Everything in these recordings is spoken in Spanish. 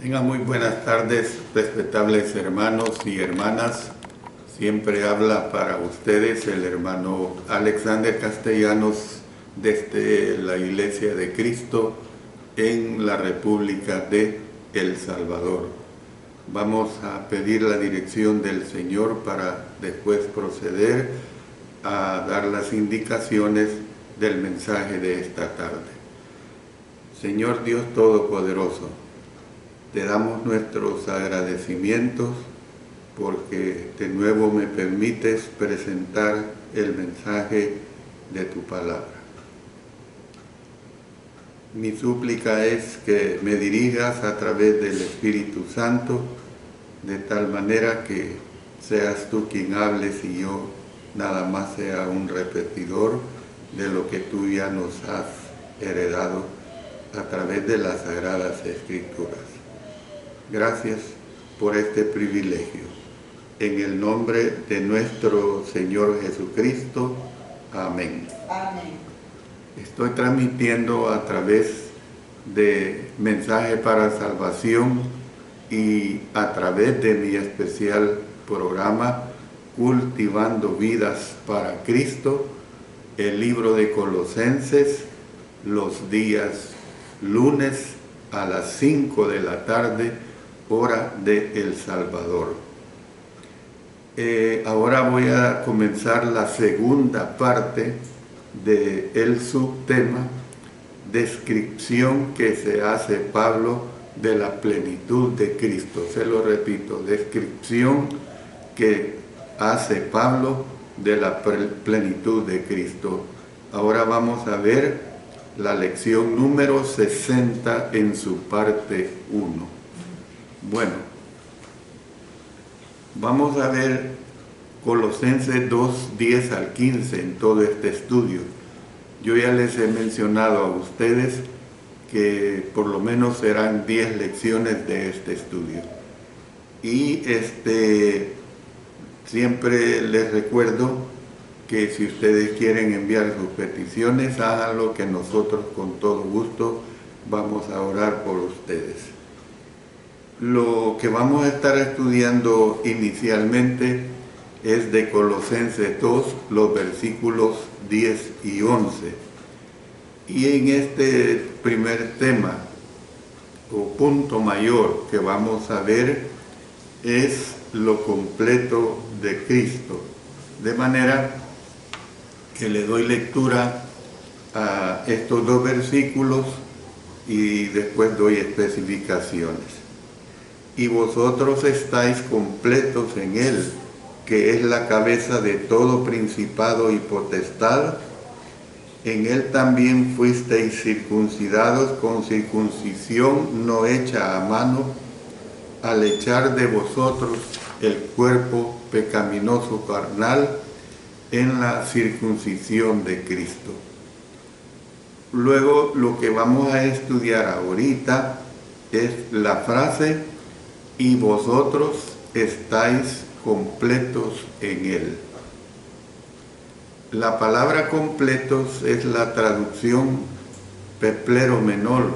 Tengan muy buenas tardes, respetables hermanos y hermanas. Siempre habla para ustedes el hermano Alexander Castellanos desde la Iglesia de Cristo en la República de El Salvador. Vamos a pedir la dirección del Señor para después proceder a dar las indicaciones del mensaje de esta tarde. Señor Dios Todopoderoso, te damos nuestros agradecimientos porque de nuevo me permites presentar el mensaje de tu palabra. Mi súplica es que me dirijas a través del Espíritu Santo de tal manera que seas tú quien hables y yo nada más sea un repetidor de lo que tú ya nos has heredado a través de las Sagradas Escrituras. Gracias por este privilegio. En el nombre de nuestro Señor Jesucristo. Amén. Amén. Estoy transmitiendo a través de Mensaje para Salvación y a través de mi especial programa Cultivando Vidas para Cristo, el libro de Colosenses, los días lunes a las 5 de la tarde, hora de El Salvador. Ahora voy a comenzar la segunda parte del subtema, descripción que se hace Pablo de la plenitud de Cristo. Se lo repito, descripción que hace Pablo de la plenitud de Cristo. Ahora vamos a ver la lección número 60 en su parte 1. Bueno, vamos a ver Colosenses 2, 10 al 15 en todo este estudio. Yo ya les he mencionado a ustedes que por lo menos serán 10 lecciones de este estudio. Y siempre les recuerdo que si ustedes quieren enviar sus peticiones, háganlo, que nosotros con todo gusto vamos a orar por ustedes. Lo que vamos a estar estudiando inicialmente es de Colosenses 2, los versículos 10 y 11. Y en este primer tema, o punto mayor que vamos a ver, es lo completo de Cristo. De manera que le doy lectura a estos dos versículos y después doy especificaciones. Y vosotros estáis completos en Él, que es la cabeza de todo principado y potestad. En Él también fuisteis circuncidados con circuncisión no hecha a mano, al echar de vosotros el cuerpo pecaminoso carnal en la circuncisión de Cristo. Luego lo que vamos a estudiar ahorita es la frase y vosotros estáis completos en Él. La palabra completos es la traducción pepleromenol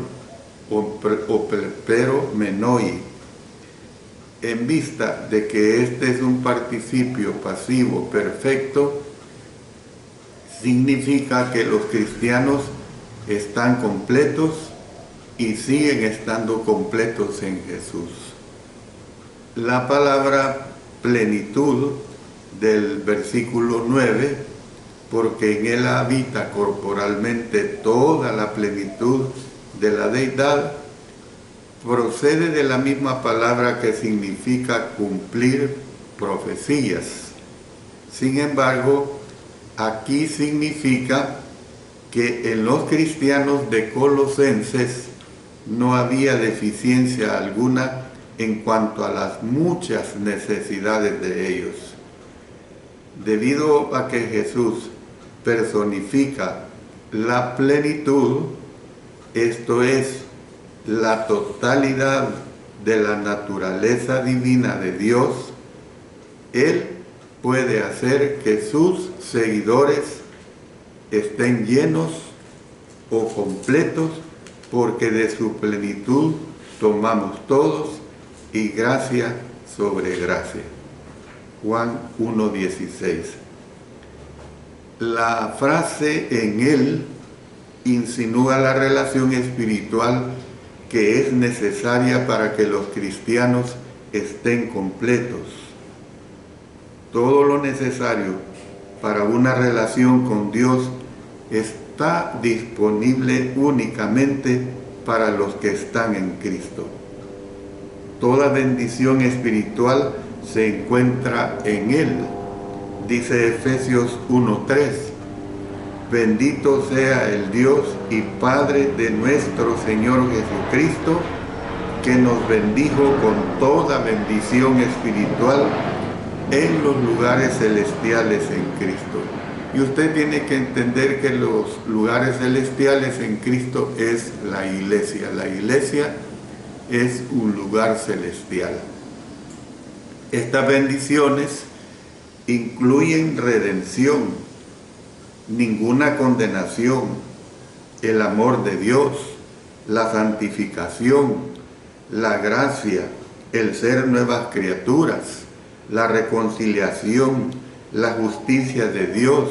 o pepleromenoi, en vista de que este es un participio pasivo perfecto. Significa que los cristianos están completos y siguen estando completos en Jesús. La palabra plenitud del versículo 9, porque en Él habita corporalmente toda la plenitud de la deidad, procede de la misma palabra que significa cumplir profecías. Sin embargo, aquí significa que en los cristianos de Colosenses no había deficiencia alguna en cuanto a las muchas necesidades de ellos. Debido a que Jesús personifica la plenitud, esto es, la totalidad de la naturaleza divina de Dios, Él puede hacer que sus seguidores estén llenos o completos porque de su plenitud tomamos todos y gracia sobre gracia. Juan 1:16. La frase en él insinúa la relación espiritual que es necesaria para que los cristianos estén completos. Todo lo necesario para una relación con Dios está disponible únicamente para los que están en Cristo. Toda bendición espiritual se encuentra en Él. Dice Efesios 1:3, bendito sea el Dios y Padre de nuestro Señor Jesucristo, que nos bendijo con toda bendición espiritual en los lugares celestiales en Cristo. Y usted tiene que entender que los lugares celestiales en Cristo es la iglesia. La iglesia es un lugar celestial. Estas bendiciones incluyen redención, ninguna condenación, el amor de Dios, la santificación, la gracia, el ser nuevas criaturas, la reconciliación, la justicia de Dios,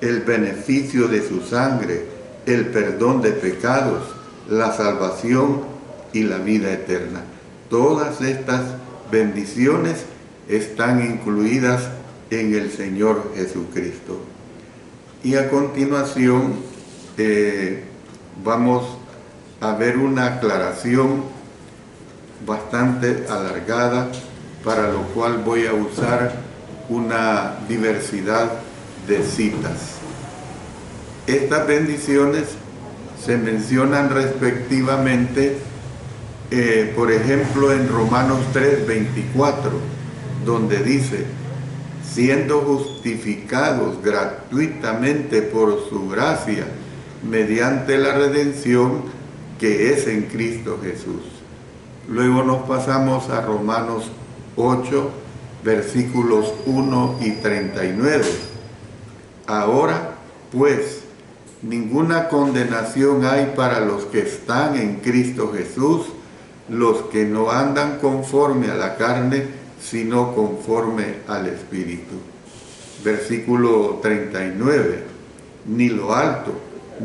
el beneficio de su sangre, el perdón de pecados, la salvación y la vida eterna. Todas estas bendiciones están incluidas en el Señor Jesucristo. Y a continuación vamos a ver una aclaración bastante alargada, para lo cual voy a usar una diversidad de citas. Estas bendiciones se mencionan respectivamente, por ejemplo, en Romanos 3:24, donde dice, siendo justificados gratuitamente por su gracia, mediante la redención que es en Cristo Jesús. Luego nos pasamos a Romanos 8, versículos 1 y 39. Ahora, pues, ninguna condenación hay para los que están en Cristo Jesús, los que no andan conforme a la carne, sino conforme al Espíritu. Versículo 39. Ni lo alto,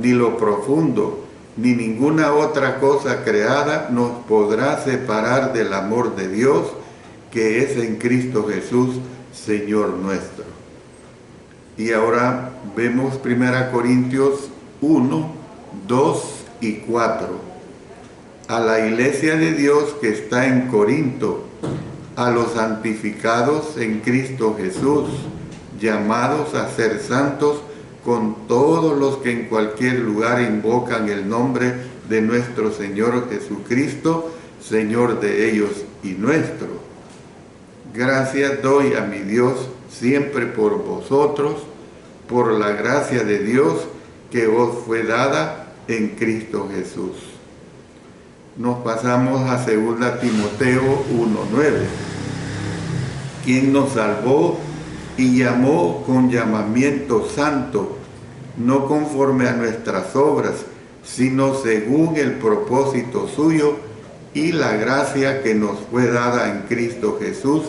ni lo profundo, ni ninguna otra cosa creada nos podrá separar del amor de Dios, que es en Cristo Jesús, Señor nuestro. Y ahora vemos 1 Corintios 1, 2 y 4. A la iglesia de Dios que está en Corinto, a los santificados en Cristo Jesús, llamados a ser santos, con todos los que en cualquier lugar invocan el nombre de nuestro Señor Jesucristo, Señor de ellos y nuestro. Gracias doy a mi Dios siempre por vosotros, por la gracia de Dios que os fue dada en Cristo Jesús. Nos pasamos a 2 Timoteo 1:9, quien nos salvó y llamó con llamamiento santo, no conforme a nuestras obras, sino según el propósito suyo y la gracia que nos fue dada en Cristo Jesús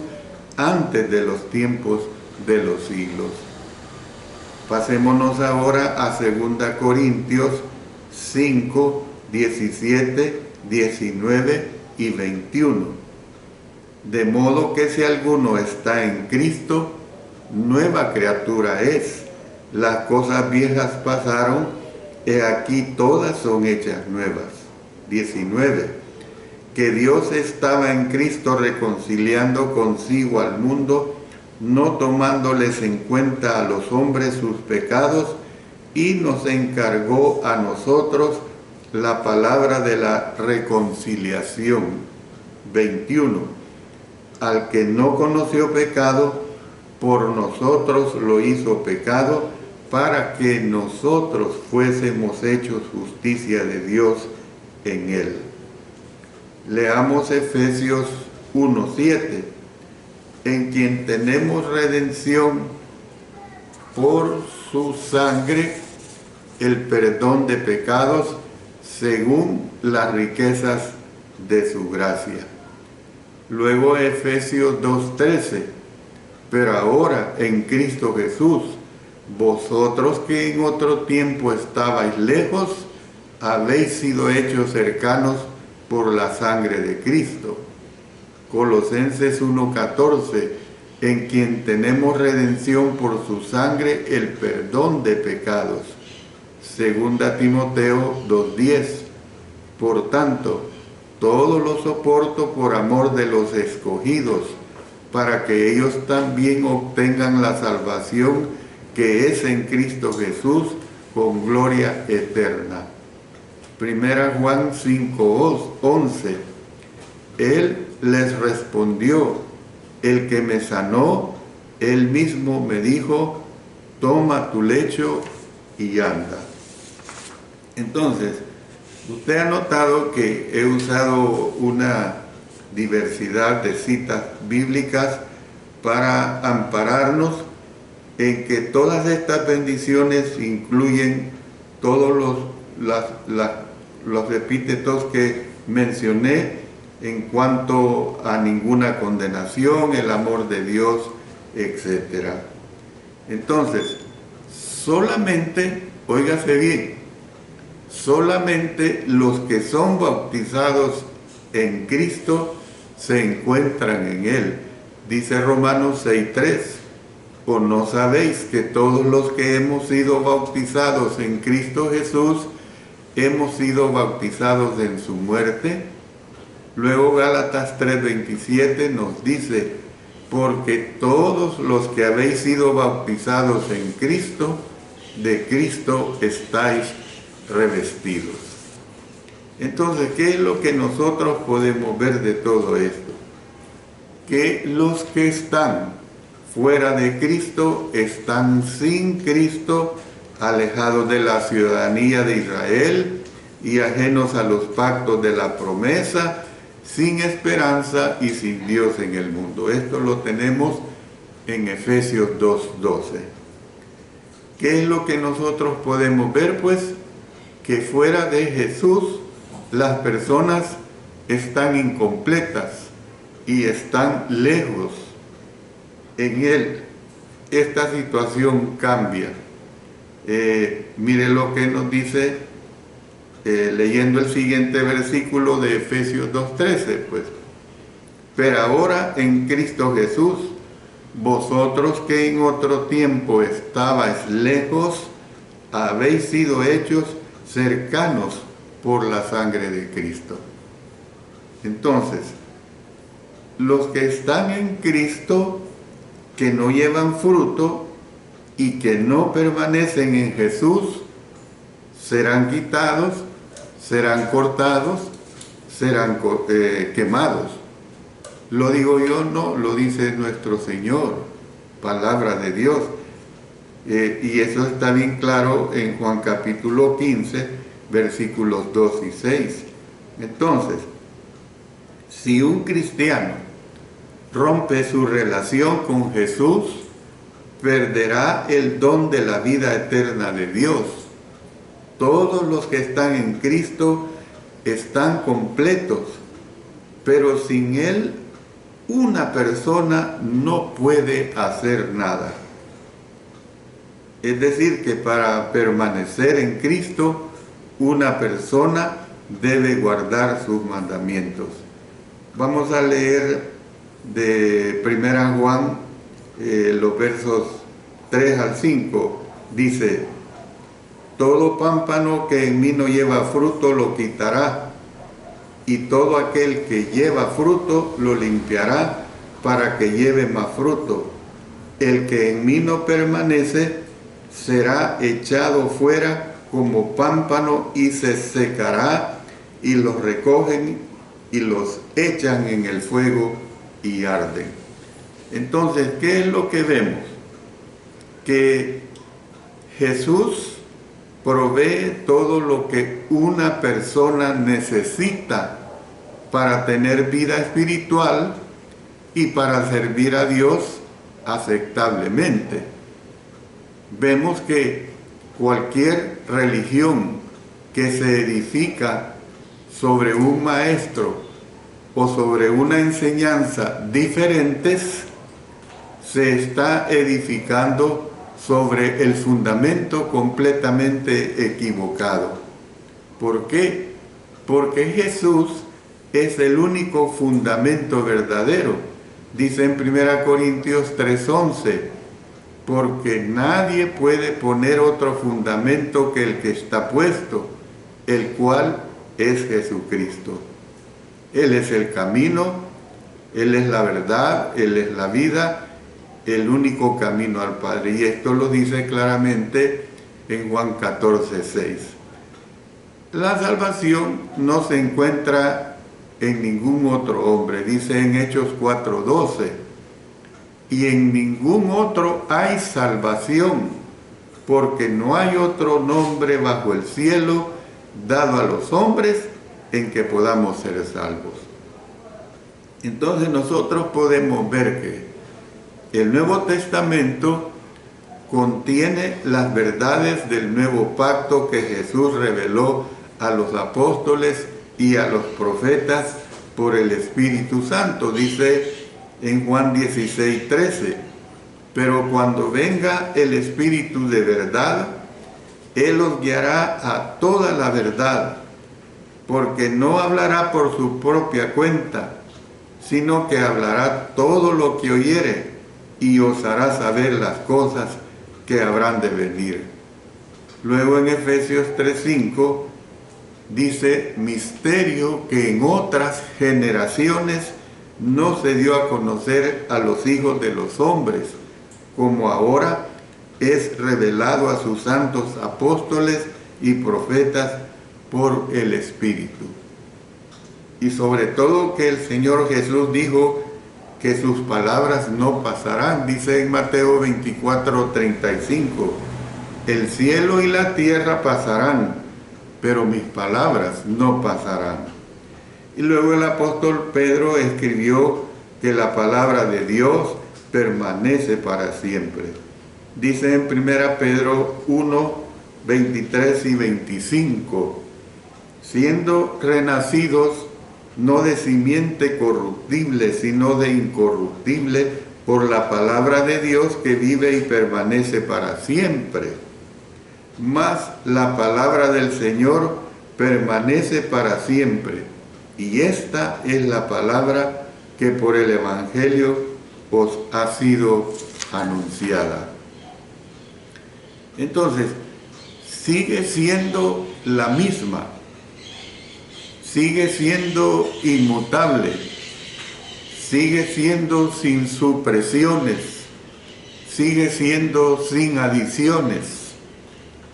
antes de los tiempos de los siglos. Pasémonos ahora a 2 Corintios 5, 17, 19 y 21. De modo que si alguno está en Cristo, nueva criatura es. Las cosas viejas pasaron, he aquí todas son hechas nuevas. 19. Que Dios estaba en Cristo reconciliando consigo al mundo, no tomándoles en cuenta a los hombres sus pecados, y nos encargó a nosotros la palabra de la reconciliación. 21. Al que no conoció pecado, por nosotros lo hizo pecado, para que nosotros fuésemos hechos justicia de Dios en él. Leamos Efesios 1:7, en quien tenemos redención por su sangre, el perdón de pecados, según las riquezas de su gracia. Luego Efesios 2:13, pero ahora en Cristo Jesús, vosotros que en otro tiempo estabais lejos, habéis sido hechos cercanos por la sangre de Cristo. Colosenses 1:14, en quien tenemos redención por su sangre, el perdón de pecados. Segunda Timoteo 2:10, por tanto, todo lo soporto por amor de los escogidos, para que ellos también obtengan la salvación que es en Cristo Jesús, con gloria eterna. Primera Juan 5:11, Él les respondió, el que me sanó, Él mismo me dijo, toma tu lecho y anda. Entonces, usted ha notado que he usado una diversidad de citas bíblicas para ampararnos en que todas estas bendiciones incluyen todos los epítetos que mencioné en cuanto a ninguna condenación, el amor de Dios, etc. Entonces, solamente, óigase bien, solamente los que son bautizados en Cristo se encuentran en Él. Dice Romanos 6:3, ¿o no sabéis que todos los que hemos sido bautizados en Cristo Jesús, hemos sido bautizados en su muerte? Luego Gálatas 3:27 nos dice, porque todos los que habéis sido bautizados en Cristo, de Cristo estáis revestidos. Entonces, ¿qué es lo que nosotros podemos ver de todo esto? Que los que están fuera de Cristo están sin Cristo, alejados de la ciudadanía de Israel y ajenos a los pactos de la promesa, sin esperanza y sin Dios en el mundo. Esto lo tenemos en Efesios 2:12. ¿Qué es lo que nosotros podemos ver? Pues que fuera de Jesús las personas están incompletas y están lejos. En Él esta situación cambia. Mire lo que nos dice leyendo el siguiente versículo de Efesios 2:13, pues. Pero ahora en Cristo Jesús, vosotros que en otro tiempo estabais lejos, habéis sido hechos cercanos por la sangre de Cristo. Entonces, los que están en Cristo, que no llevan fruto y que no permanecen en Jesús, serán quitados, serán cortados, serán quemados. Lo digo yo, no, lo dice nuestro Señor, palabra de Dios. Y eso está bien claro en Juan capítulo 15, versículos 2 y 6. Entonces, si un cristiano rompe su relación con Jesús, perderá el don de la vida eterna de Dios. Todos los que están en Cristo están completos, pero sin Él una persona no puede hacer nada. Es decir, que para permanecer en Cristo, una persona debe guardar sus mandamientos. Vamos a leer de 1 Juan los versos 3 al 5. Dice, todo pámpano que en mí no lleva fruto lo quitará, y todo aquel que lleva fruto lo limpiará para que lleve más fruto. El que en mí no permanece será echado fuera como pámpano y se secará, y los recogen y los echan en el fuego y arden. Entonces, ¿qué es lo que vemos? Que Jesús provee todo lo que una persona necesita para tener vida espiritual y para servir a Dios aceptablemente. Vemos que cualquier religión que se edifica sobre un maestro o sobre una enseñanza diferentes, se está edificando sobre el fundamento completamente equivocado. ¿Por qué? Porque Jesús es el único fundamento verdadero. Dice en 1 Corintios 3:11, porque nadie puede poner otro fundamento que el que está puesto, el cual es Jesucristo. Él es el camino, Él es la verdad, Él es la vida, el único camino al Padre. Y esto lo dice claramente en Juan 14:6. La salvación no se encuentra en ningún otro hombre, dice en Hechos 4:12, y en ningún otro hay salvación, porque no hay otro nombre bajo el cielo dado a los hombres en que podamos ser salvos. Entonces nosotros podemos ver que el Nuevo Testamento contiene las verdades del nuevo pacto que Jesús reveló a los apóstoles y a los profetas por el Espíritu Santo. Dice en Juan 16:13, pero cuando venga el Espíritu de verdad, Él os guiará a toda la verdad, porque no hablará por su propia cuenta, sino que hablará todo lo que oyere y os hará saber las cosas que habrán de venir. Luego en Efesios 3:5 dice, misterio que en otras generaciones no se dio a conocer a los hijos de los hombres, como ahora es revelado a sus santos apóstoles y profetas por el Espíritu. Y sobre todo que el Señor Jesús dijo que sus palabras no pasarán. Dice en Mateo 24:35, el cielo y la tierra pasarán, pero mis palabras no pasarán. Y luego el apóstol Pedro escribió que la palabra de Dios permanece para siempre. Dice en 1 Pedro 1:23 y 25, siendo renacidos no de simiente corruptible, sino de incorruptible, por la palabra de Dios que vive y permanece para siempre. Mas la palabra del Señor permanece para siempre, y esta es la palabra que por el Evangelio os ha sido anunciada. Entonces, sigue siendo la misma, sigue siendo inmutable, sigue siendo sin supresiones, sigue siendo sin adiciones.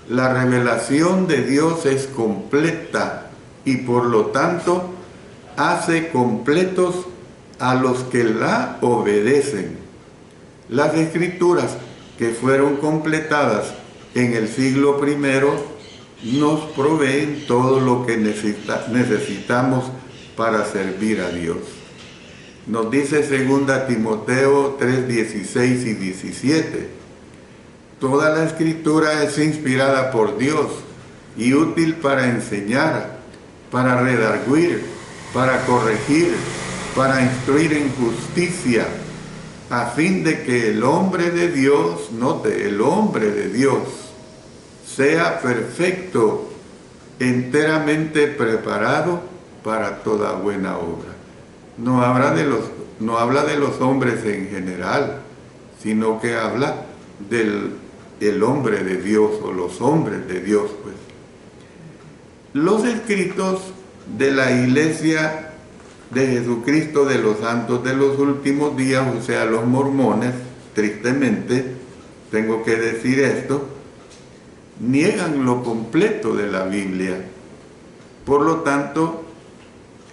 La revelación de Dios es completa y por lo tanto hace completos a los que la obedecen. Las escrituras que fueron completadas en el siglo I nos proveen todo lo que necesitamos para servir a Dios. Nos dice 2 Timoteo 3:16 y 17, toda la escritura es inspirada por Dios y útil para enseñar, para redarguir, para corregir, para instruir en justicia, a fin de que el hombre de Dios, note, el hombre de Dios, sea perfecto, enteramente preparado para toda buena obra. No habla de los hombres en general, sino que habla del hombre de Dios o los hombres de Dios, pues. Los escritos de la Iglesia de Jesucristo de los Santos de los Últimos Días, o sea, los mormones, tristemente, tengo que decir esto, niegan lo completo de la Biblia. Por lo tanto,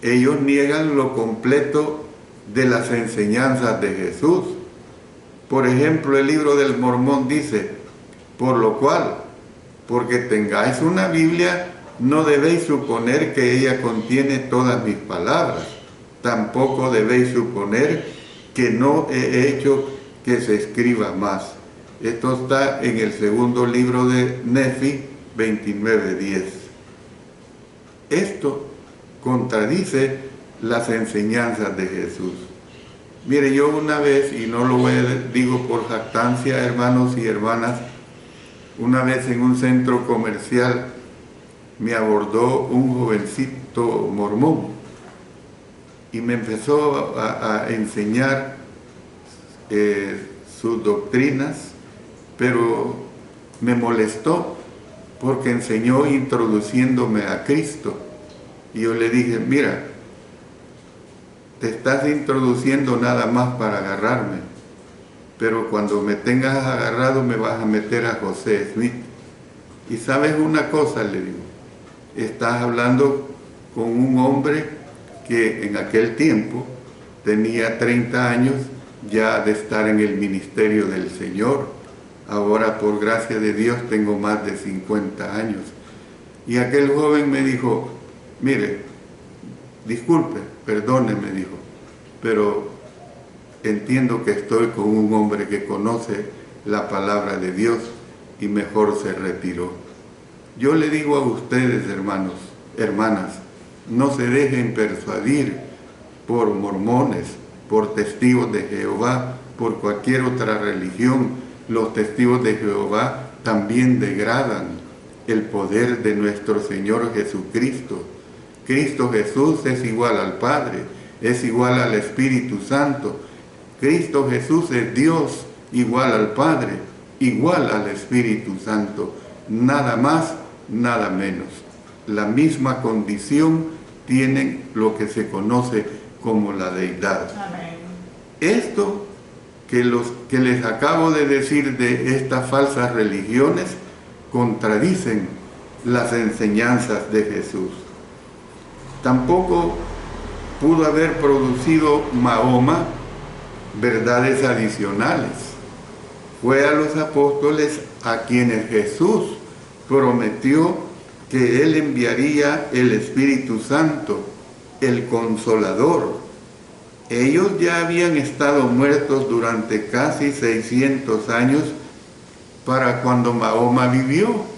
ellos niegan lo completo de las enseñanzas de Jesús. Por ejemplo, el libro del Mormón dice, por lo cual, porque tengáis una Biblia, no debéis suponer que ella contiene todas mis palabras. Tampoco debéis suponer que no he hecho que se escriba más. Esto está en el segundo libro de Nefi 29:10. Esto contradice las enseñanzas de Jesús. Mire, yo una vez, y no lo digo por jactancia, hermanos y hermanas, una vez en un centro comercial me abordó un jovencito mormón y me empezó a enseñar sus doctrinas, pero me molestó porque enseñó introduciéndome a Cristo. Y yo le dije, mira, te estás introduciendo nada más para agarrarme, pero cuando me tengas agarrado me vas a meter a José Smith. Y sabes una cosa, le digo, estás hablando con un hombre que en aquel tiempo tenía 30 años ya de estar en el ministerio del Señor. Ahora, por gracia de Dios, tengo más de 50 años. Y aquel joven me dijo, mire, disculpe, perdóneme, dijo, pero entiendo que estoy con un hombre que conoce la palabra de Dios, y mejor se retiró. Yo le digo a ustedes, hermanos, hermanas, no se dejen persuadir por mormones, por testigos de Jehová, por cualquier otra religión. Los testigos de Jehová también degradan el poder de nuestro Señor Jesucristo. Cristo Jesús es igual al Padre, es igual al Espíritu Santo. Cristo Jesús es Dios, igual al Padre, igual al Espíritu Santo. Nada más, nada menos. La misma condición tienen lo que se conoce como la deidad. Amén. Esto que les acabo de decir de estas falsas religiones contradicen las enseñanzas de Jesús. Tampoco pudo haber producido Mahoma verdades adicionales. Fue a los apóstoles a quienes Jesús prometió que Él enviaría el Espíritu Santo, el Consolador. Ellos ya habían estado muertos durante casi 600 años para cuando Mahoma vivió.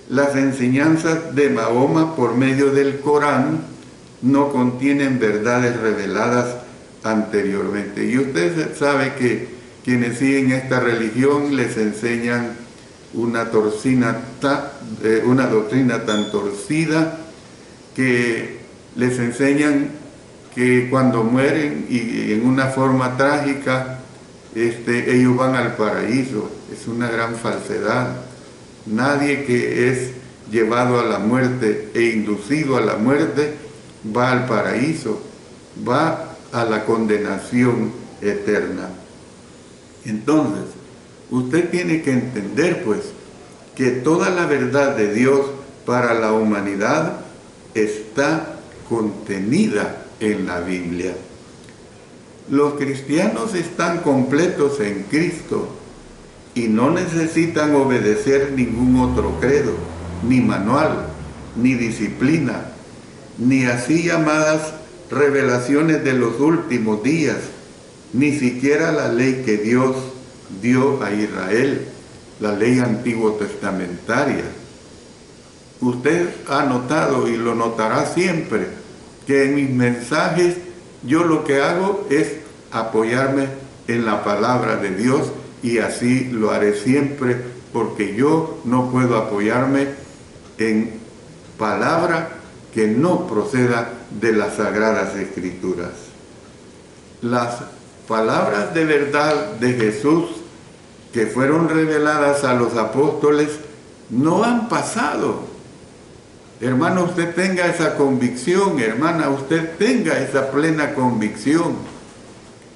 Las enseñanzas de Mahoma por medio del Corán no contienen verdades reveladas anteriormente. Y usted sabe que quienes siguen esta religión les enseñan una doctrina tan torcida que les enseñan que cuando mueren y en una forma trágica, ellos van al paraíso. Es una gran falsedad. Nadie que es llevado a la muerte e inducido a la muerte va al paraíso, va a la condenación eterna. Entonces, usted tiene que entender pues que toda la verdad de Dios para la humanidad está contenida en la Biblia. Los cristianos están completos en Cristo y no necesitan obedecer ningún otro credo, ni manual, ni disciplina, ni así llamadas revelaciones de los últimos días, ni siquiera la ley que Dios dio a Israel, la ley antiguo testamentaria. Usted ha notado y lo notará siempre que en mis mensajes yo lo que hago es apoyarme en la palabra de Dios, y así lo haré siempre, porque yo no puedo apoyarme en palabra que no proceda de las Sagradas Escrituras. Las palabras de verdad de Jesús que fueron reveladas a los apóstoles no han pasado. Hermano, usted tenga esa convicción, hermana, usted tenga esa plena convicción.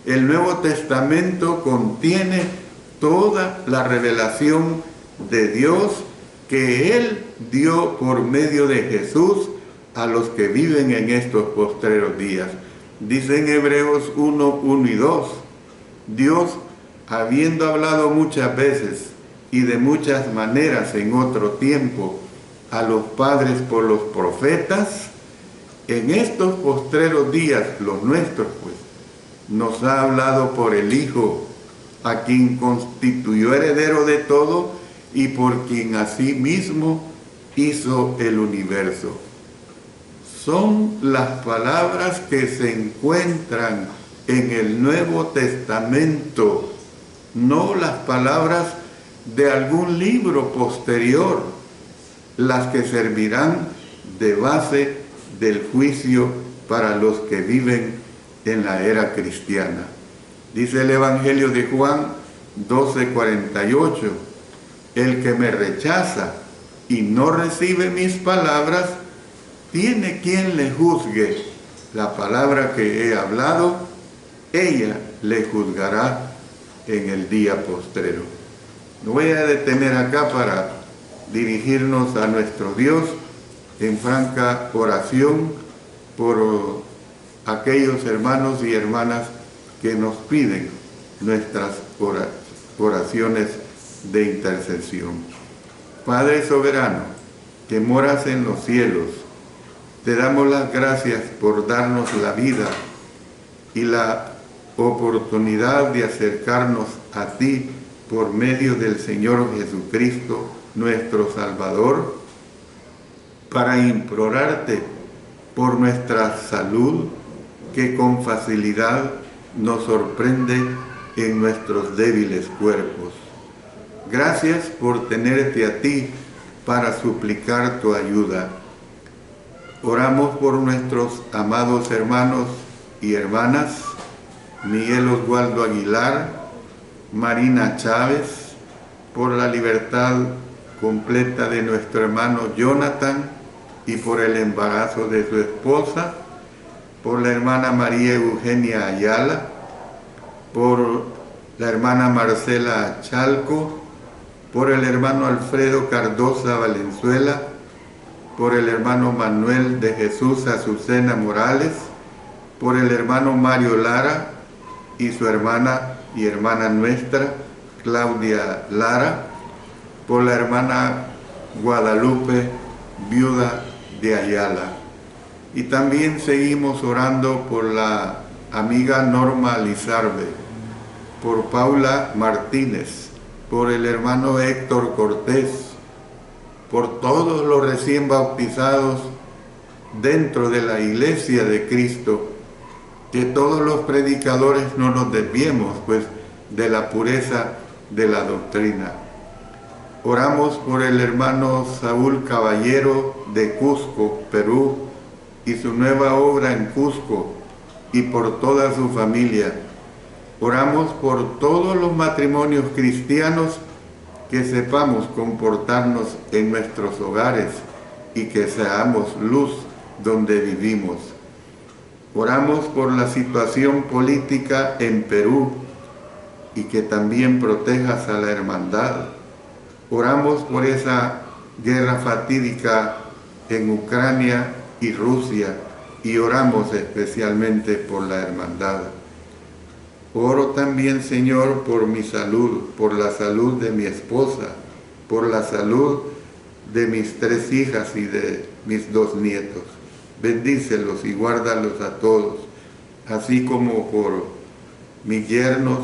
El Nuevo Testamento contiene toda la revelación de Dios que Él dio por medio de Jesús a los que viven en estos postreros días. Dice en Hebreos 1, 1 y 2, Dios, habiendo hablado muchas veces y de muchas maneras en otro tiempo a los padres por los profetas, en estos postreros días, los nuestros pues, nos ha hablado por el Hijo, a quien constituyó heredero de todo y por quien asimismo hizo el universo. son las palabras que se encuentran en el Nuevo Testamento, no las palabras de algún libro posterior, las que servirán de base del juicio para los que viven en la era cristiana. Dice el Evangelio de Juan 12:48, el que me rechaza y no recibe mis palabras, tiene quien le juzgue. La palabra que he hablado, ella le juzgará en el día postrero. Me voy a detener acá para dirigirnos a nuestro Dios en franca oración por aquellos hermanos y hermanas que nos piden nuestras oraciones de intercesión. Padre soberano, que moras en los cielos, te damos las gracias por darnos la vida y la oportunidad de acercarnos a ti por medio del Señor Jesucristo, nuestro Salvador, para implorarte por nuestra salud, que con facilidad nos sorprende en nuestros débiles cuerpos. Gracias por tenerte a ti para suplicar tu ayuda. Oramos por nuestros amados hermanos y hermanas, Miguel Oswaldo Aguilar, Marina Chávez, por la libertad completa de nuestro hermano Jonathan y por el embarazo de su esposa, por la hermana María Eugenia Ayala, por la hermana Marcela Chalco, por el hermano Alfredo Cardosa Valenzuela, por el hermano Manuel de Jesús Azucena Morales, por el hermano Mario Lara y su hermana y hermana nuestra, Claudia Lara, por la hermana Guadalupe, viuda de Ayala. Y también seguimos orando por la amiga Norma Lizarbe, por Paula Martínez, por el hermano Héctor Cortés, por todos los recién bautizados dentro de la Iglesia de Cristo, que todos los predicadores no nos desviemos pues de la pureza de la doctrina. Oramos por el hermano Saúl Caballero de Cusco, Perú, y su nueva obra en Cusco, y por toda su familia. Oramos por todos los matrimonios cristianos, que sepamos comportarnos en nuestros hogares y que seamos luz donde vivimos. Oramos por la situación política en Perú y que también protejas a la hermandad. Oramos por esa guerra fatídica en Ucrania y Rusia, y oramos especialmente por la hermandad. Oro también, Señor, por mi salud, por la salud de mi esposa, por la salud de mis 3 hijas y de mis 2 nietos. Bendícelos y guárdalos a todos, así como por mis yernos,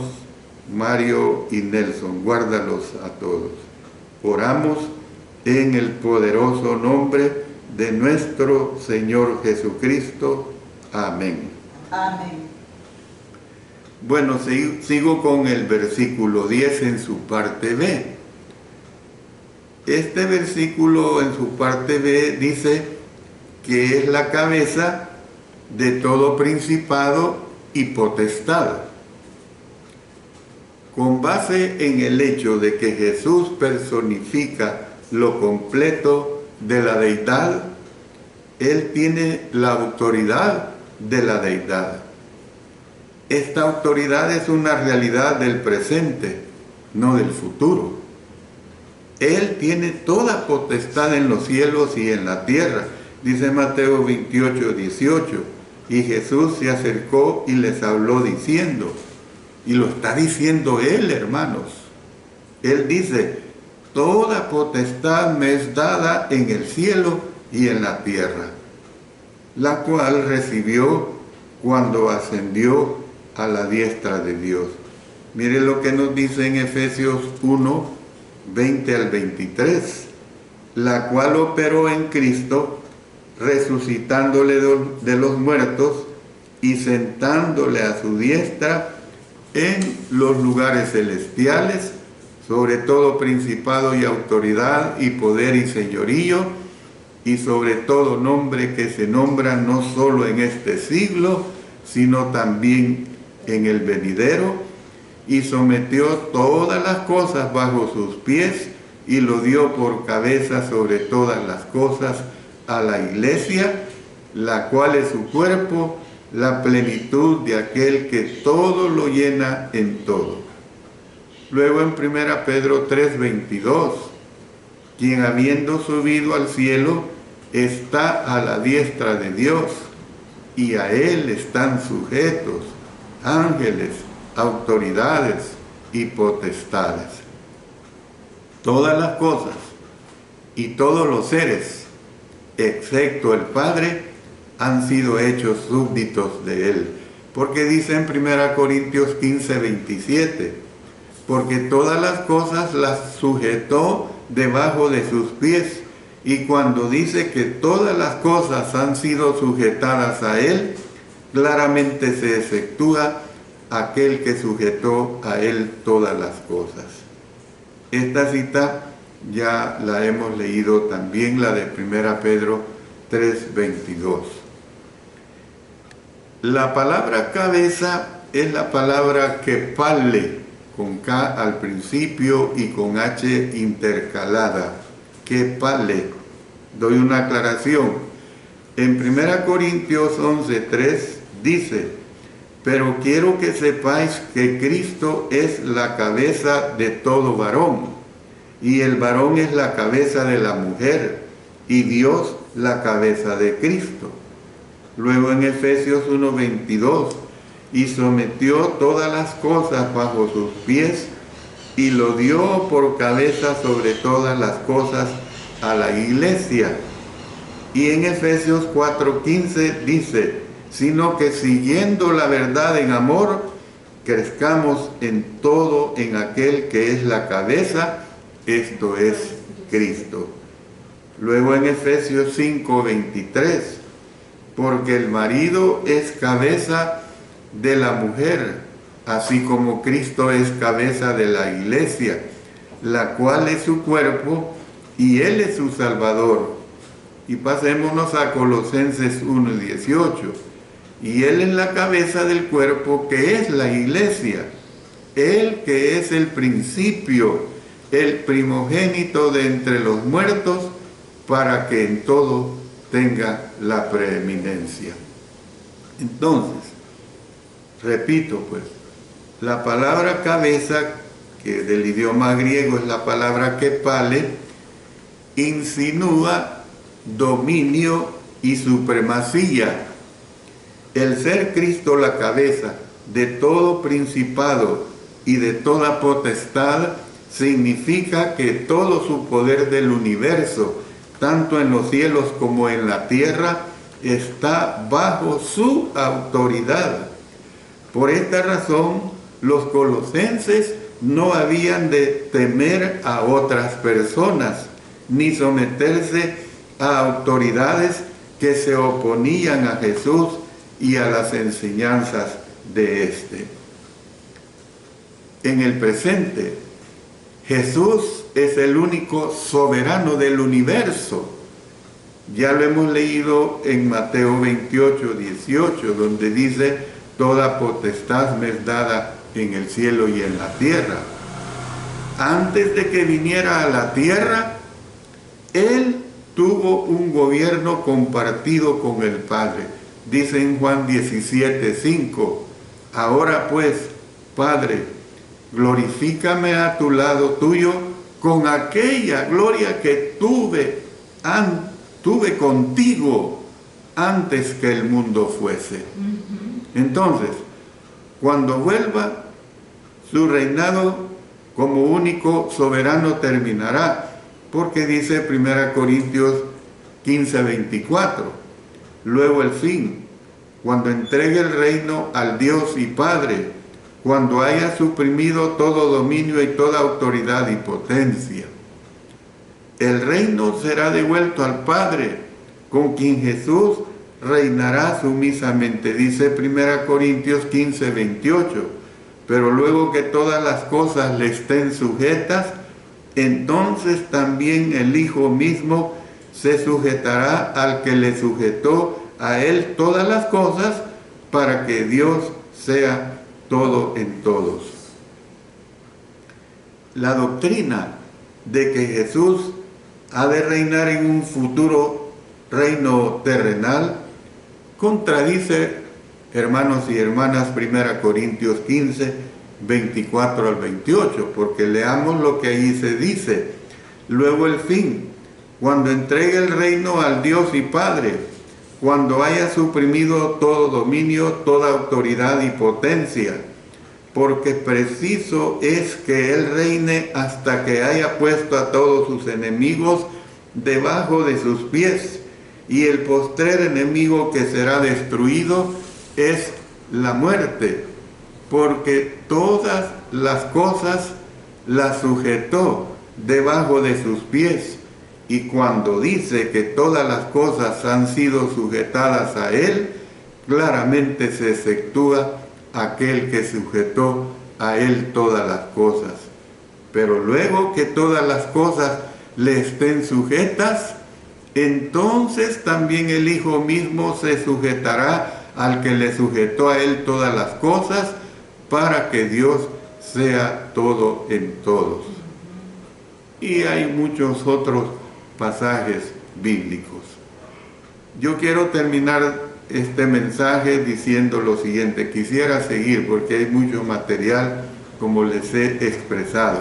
Mario y Nelson, guárdalos a todos. Oramos en el poderoso nombre de nuestro Señor Jesucristo. Amén. Amén. Bueno, sigo con el versículo 10 en su parte B. Este versículo en su parte B dice que es la cabeza de todo principado y potestad. Con base en el hecho de que Jesús personifica lo completo de la deidad, Él tiene la autoridad de la deidad. Esta autoridad es una realidad del presente, no del futuro. Él tiene toda potestad en los cielos y en la tierra. Dice Mateo 28:18, y Jesús se acercó y les habló diciendo, y lo está diciendo Él, hermanos. Él dice, toda potestad me es dada en el cielo y en la tierra, la cual recibió cuando ascendió a la diestra de Dios. Mire lo que nos dice en Efesios 1, 20 al 23, la cual operó en Cristo, resucitándole de los muertos y sentándole a su diestra en los lugares celestiales, sobre todo principado y autoridad y poder y señorío, y sobre todo nombre que se nombra no solo en este siglo, sino también en el venidero, y sometió todas las cosas bajo sus pies, y lo dio por cabeza sobre todas las cosas a la Iglesia, la cual es su cuerpo, la plenitud de aquel que todo lo llena en todo. Luego en 1 Pedro 3:22, quien habiendo subido al cielo está a la diestra de Dios, y a él están sujetos ángeles, autoridades y potestades. Todas las cosas y todos los seres, excepto el Padre, han sido hechos súbditos de él. Porque dice en 1 Corintios 15:27, porque todas las cosas las sujetó debajo de sus pies. Y cuando dice que todas las cosas han sido sujetadas a él, claramente se efectúa aquel que sujetó a él todas las cosas. Esta cita ya la hemos leído también, la de 1 Pedro 3:22. La palabra cabeza es la palabra kepale, con K al principio y con H intercalada. Kepale. Doy una aclaración. En 1 Corintios 11:3 dice: pero quiero que sepáis que Cristo es la cabeza de todo varón, y el varón es la cabeza de la mujer, y Dios la cabeza de Cristo. Luego en Efesios 1:22, y sometió todas las cosas bajo sus pies, y lo dio por cabeza sobre todas las cosas a la Iglesia. Y en Efesios 4:15 dice: sino que siguiendo la verdad en amor, crezcamos en todo en aquel que es la cabeza, esto es Cristo. Luego en Efesios 5:23, porque el marido es cabeza de la mujer, así como Cristo es cabeza de la Iglesia, la cual es su cuerpo, y Él es su Salvador. Y pasémonos a Colosenses 1:18. Y Él es la cabeza del cuerpo, que es la Iglesia, Él que es el principio, el primogénito de entre los muertos, para que en todo tenga la preeminencia. Entonces, repito pues, la palabra cabeza, que del idioma griego es la palabra kepale, insinúa dominio y supremacía. El ser Cristo la cabeza de todo principado y de toda potestad significa que todo su poder del universo, tanto en los cielos como en la tierra, está bajo su autoridad. Por esta razón, los colosenses no habían de temer a otras personas, ni someterse a autoridades que se oponían a Jesús y a las enseñanzas de éste. En el presente, Jesús es el único soberano del universo. Ya lo hemos leído en Mateo 28:18, donde dice: toda potestad me es dada en el cielo y en la tierra. Antes de que viniera a la tierra, Él tuvo un gobierno compartido con el Padre. Dice en Juan 17:5, ahora pues, Padre, glorifícame a tu lado tuyo con aquella gloria que tuve contigo antes que el mundo fuese. Entonces, cuando vuelva, su reinado como único soberano terminará, porque dice 1 Corintios 15:24, luego el fin, cuando entregue el reino al Dios y Padre, cuando haya suprimido todo dominio y toda autoridad y potencia. El reino será devuelto al Padre, con quien Jesús reinará sumisamente. Dice 1 Corintios 15, 28. Pero luego que todas las cosas le estén sujetas, entonces también el Hijo mismo se sujetará al que le sujetó a él todas las cosas, para que Dios sea todo en todos. La doctrina de que Jesús ha de reinar en un futuro reino terrenal contradice, hermanos y hermanas, 1 Corintios 15, 24 al 28, porque leamos lo que ahí se dice. Luego el fin, cuando entregue el reino al Dios y Padre, cuando haya suprimido todo dominio, toda autoridad y potencia, porque preciso es que Él reine hasta que haya puesto a todos sus enemigos debajo de sus pies, y el postrer enemigo que será destruido es la muerte, porque todas las cosas las sujetó debajo de sus pies. Y cuando dice que todas las cosas han sido sujetadas a Él, claramente se exceptúa aquel que sujetó a Él todas las cosas. Pero luego que todas las cosas le estén sujetas, entonces también el Hijo mismo se sujetará al que le sujetó a Él todas las cosas, para que Dios sea todo en todos. Y hay muchos otros pasajes bíblicos. Yo quiero terminar este mensaje diciendo lo siguiente. Quisiera seguir porque hay mucho material, como les he expresado,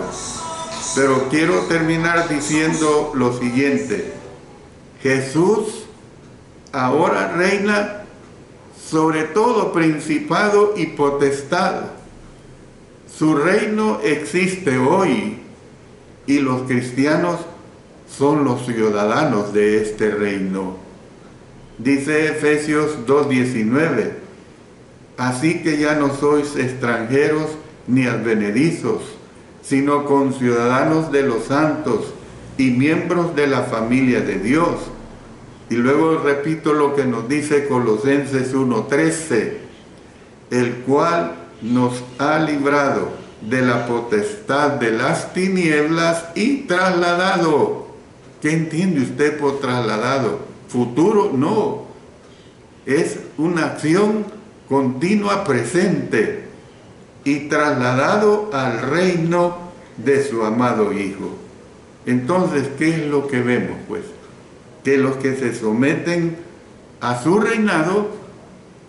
pero quiero terminar diciendo lo siguiente. Jesús ahora reina sobre todo principado y potestad. Su reino existe hoy y los cristianos son los ciudadanos de este reino. Dice Efesios 2:19, así que ya no sois extranjeros ni advenedizos, sino conciudadanos de los santos y miembros de la familia de Dios. Y luego repito lo que nos dice Colosenses 1:13, el cual nos ha librado de la potestad de las tinieblas y trasladado. ¿Qué entiende usted por trasladado? Futuro, no. Es una acción continua presente. Y trasladado al reino de su amado Hijo. Entonces, ¿qué es lo que vemos? Pues que los que se someten a su reinado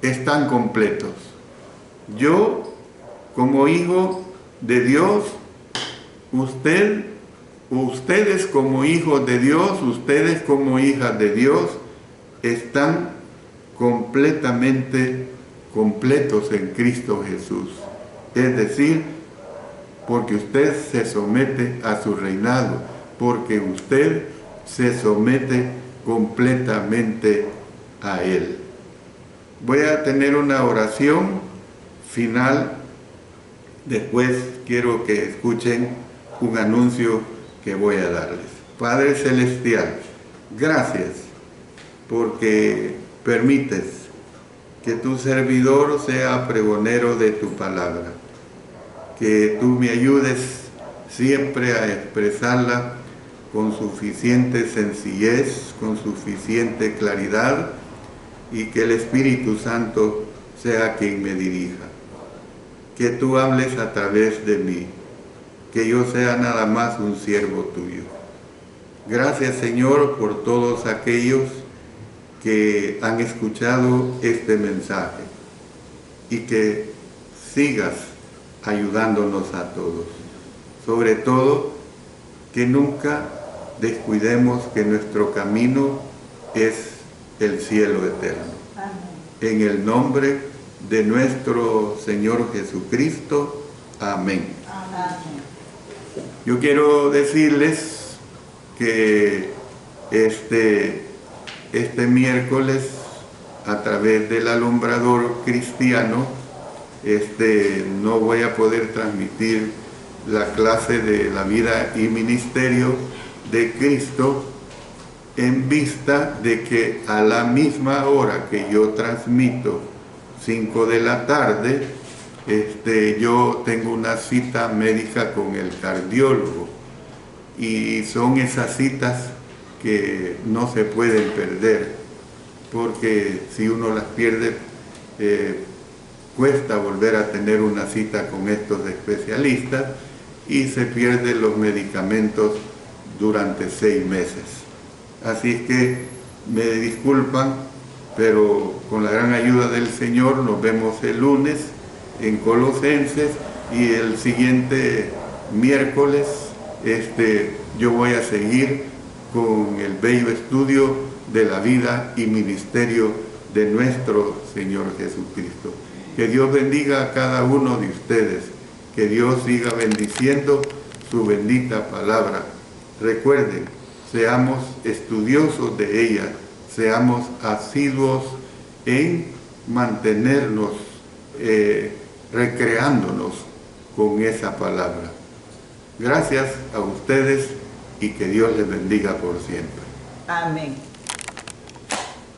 están completos. Yo, como hijo de Dios, ustedes como hijos de Dios, ustedes como hijas de Dios, están completamente completos en Cristo Jesús. Es decir, porque usted se somete a su reinado, porque usted se somete completamente a Él. Voy a tener una oración final. Después quiero que escuchen un anuncio que voy a darles. Padre Celestial, gracias porque permites que tu servidor sea pregonero de tu palabra, que tú me ayudes siempre a expresarla con suficiente sencillez, con suficiente claridad, y que el Espíritu Santo sea quien me dirija. Que tú hables a través de mí, que yo sea nada más un siervo tuyo. Gracias, Señor, por todos aquellos que han escuchado este mensaje, y que sigas ayudándonos a todos. Sobre todo, que nunca descuidemos que nuestro camino es el cielo eterno. Amén. En el nombre de nuestro Señor Jesucristo. Amén. Amén. Yo quiero decirles que este miércoles, a través del alumbrador cristiano, no voy a poder transmitir la clase de la vida y ministerio de Cristo, en vista de que a la misma hora que yo transmito, 5 de la tarde, yo tengo una cita médica con el cardiólogo, y son esas citas que no se pueden perder, porque si uno las pierde, cuesta volver a tener una cita con estos especialistas y se pierden los medicamentos durante 6 meses. Así es que me disculpan, pero con la gran ayuda del Señor nos vemos el lunes en Colosenses, y el siguiente miércoles yo voy a seguir con el bello estudio de la vida y ministerio de nuestro Señor Jesucristo. Que Dios bendiga a cada uno de ustedes, que Dios siga bendiciendo su bendita palabra. Recuerden, seamos estudiosos de ella, seamos asiduos en mantenernos recreándonos con esa palabra. Gracias a ustedes y que Dios les bendiga por siempre. Amén.